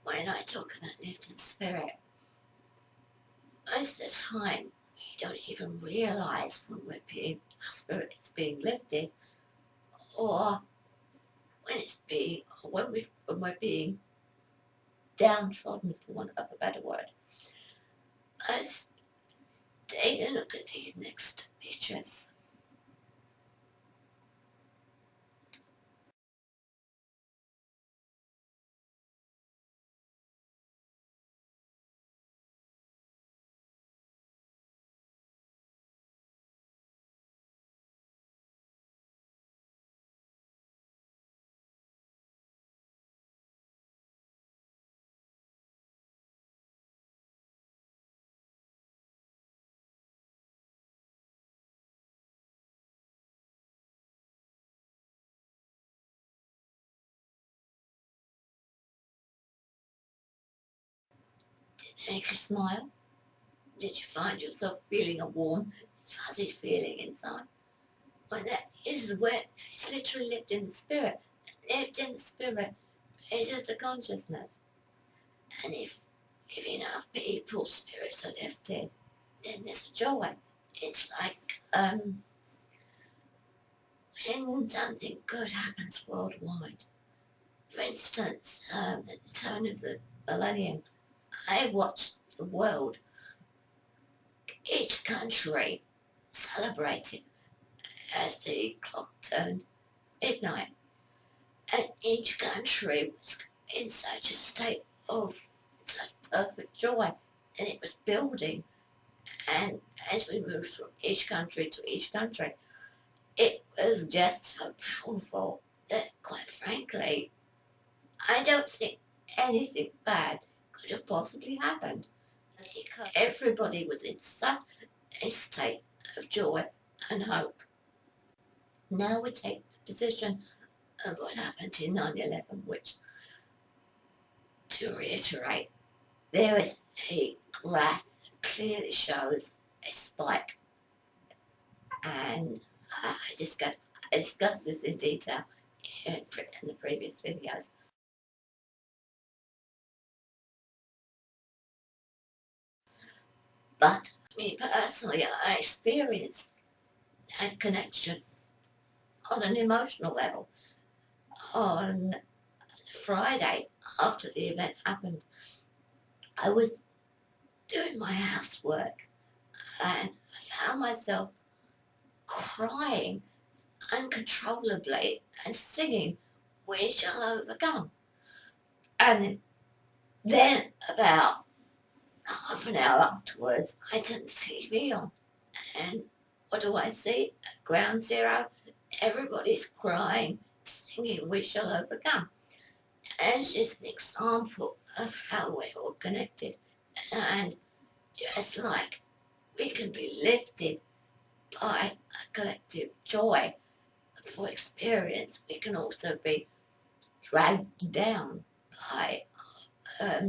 when I talk about lifted spirit, most of the time we don't even realise when our spirit is being lifted, or when we're being downtrodden, for want of a better word. Let's take a look at these next pictures. Did they make you smile? Did you find yourself feeling a warm, fuzzy feeling inside? Well, that is where it's literally lived in the spirit. Lived in the spirit is just a consciousness. And if enough people's spirits are lifted, then there's joy. It's like when something good happens worldwide. For instance, at the turn of the millennium, I watched the world, each country celebrated as the clock turned midnight. And each country was in such a state of such perfect joy, and it was building. And as we moved from each country to each country, it was just so powerful that, quite frankly, I don't think anything bad could have possibly happened. Because everybody was in such a state of joy and hope. Now we take the position of what happened in 9/11, which, to reiterate, there is a graph that clearly shows a spike, and I discussed this in detail in the previous videos. But me personally, I experienced that connection on an emotional level. On Friday, after the event happened, I was doing my housework and I found myself crying uncontrollably and singing We Shall Overcome. And then about half an hour afterwards, I turned the TV on, and what do I see? At Ground Zero, everybody's crying, singing We Shall Overcome. And it's just an example of how we're all connected. And just like we can be lifted by a collective joy for experience, we can also be dragged down by a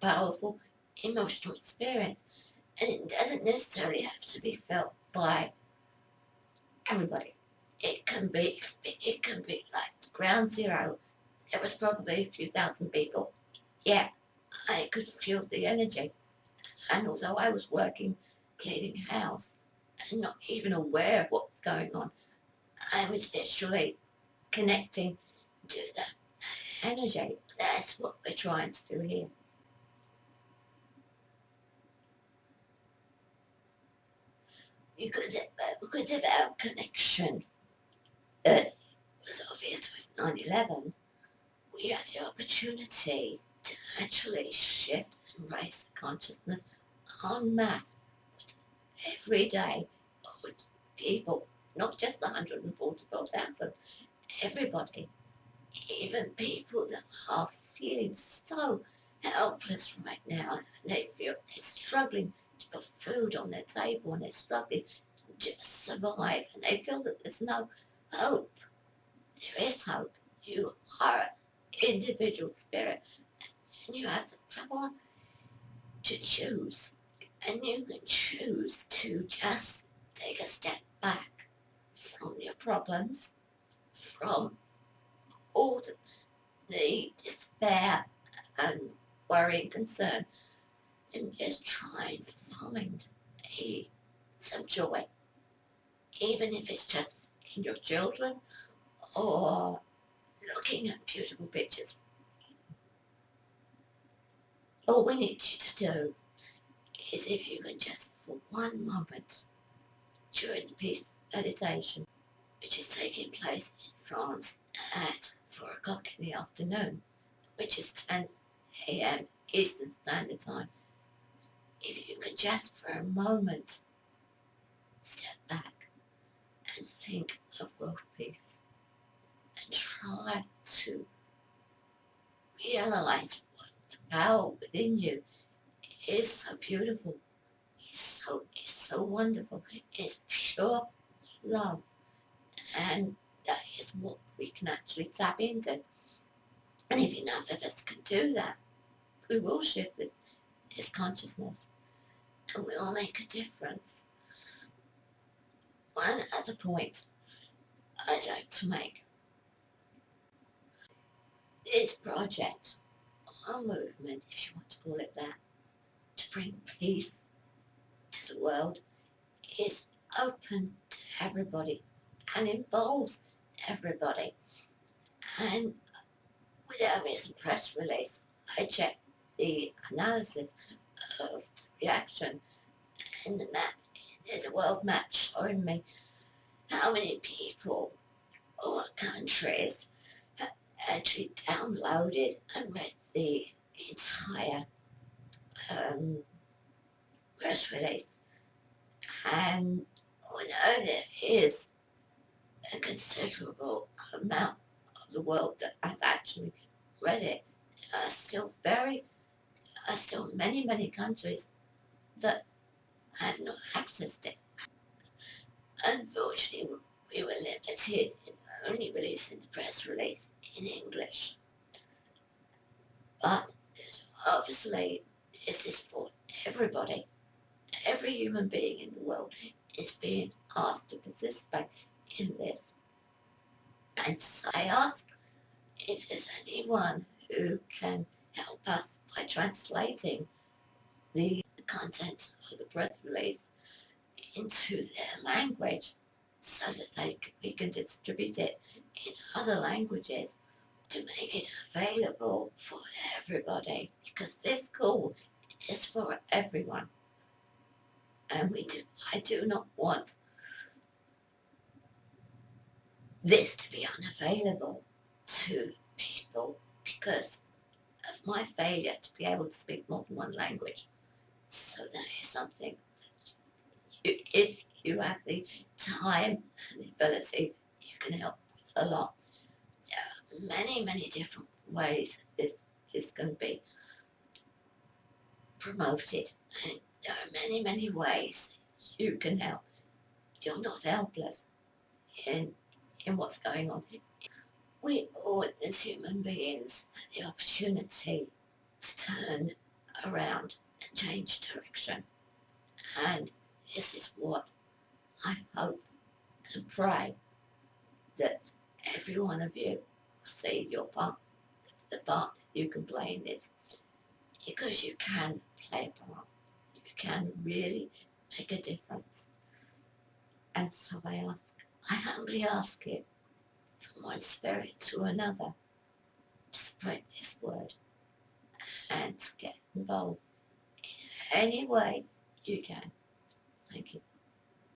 powerful emotional experience. And it doesn't necessarily have to be felt by everybody. It can be like Ground Zero. There was probably a few thousand people. Yeah, I could feel the energy. And although I was working, cleaning house, and not even aware of what was going on, I was literally connecting to that energy. That's what we're trying to do here. Because of our connection that was obvious with 9/11, we had the opportunity to actually shift and raise the consciousness en masse every day with people, not just the 144,000, everybody, even people that are feeling so helpless right now, and they feel they're struggling to put food on their table, and they're struggling to just survive, and they feel that there's no hope. There is hope. You are an individual spirit, and you have the power to choose. And you can choose to just take a step back from your problems, from all the the despair and worry and concern, and just try and find some joy, even if it's just in your children or looking at beautiful pictures. All we need you to do is, if you can just for one moment during the peace meditation, which is taking place in France at 4 o'clock in the afternoon, which is 10 a.m. Eastern Standard Time, if you can just for a moment step back and think of world peace and try to realize what the power within you is so beautiful, it's so wonderful, it's pure love, and that is what we can actually tap into. And if enough of us can do that, we will shift this consciousness and we will make a difference. One other point I'd like to make. This project, or movement, if you want to call it that, to bring peace to the world, is open to everybody and involves everybody. And with our recent press release, I checked the analysis of the reaction, and the map, there's a world map showing me how many people or countries have actually downloaded and read the entire press release. And we know there is a considerable amount of the world that has actually read it. There are still many countries that have not accessed it. Unfortunately, we were limited in only releasing the press release in English. But obviously, this is for everybody. Every human being in the world is being asked to participate in this. And so I ask if there's anyone who can help us by translating the contents of the press release into their language so that we can distribute it in other languages to make it available for everybody, because this call is for everyone. And I do not want this to be unavailable to people because of my failure to be able to speak more than one language. So that is something, if you have the time and the ability, you can help with a lot. There are many different ways this can be promoted, and there are many ways you can help. You're not helpless in what's going on. We all, as human beings, have the opportunity to turn around and change direction. And this is what I hope and pray, that every one of you will see your part, the part that you can play in this, because you can play a part. You can really make a difference. And so I humbly ask you, from one spirit to another, to spread this word and to get involved in any way you can. Thank you.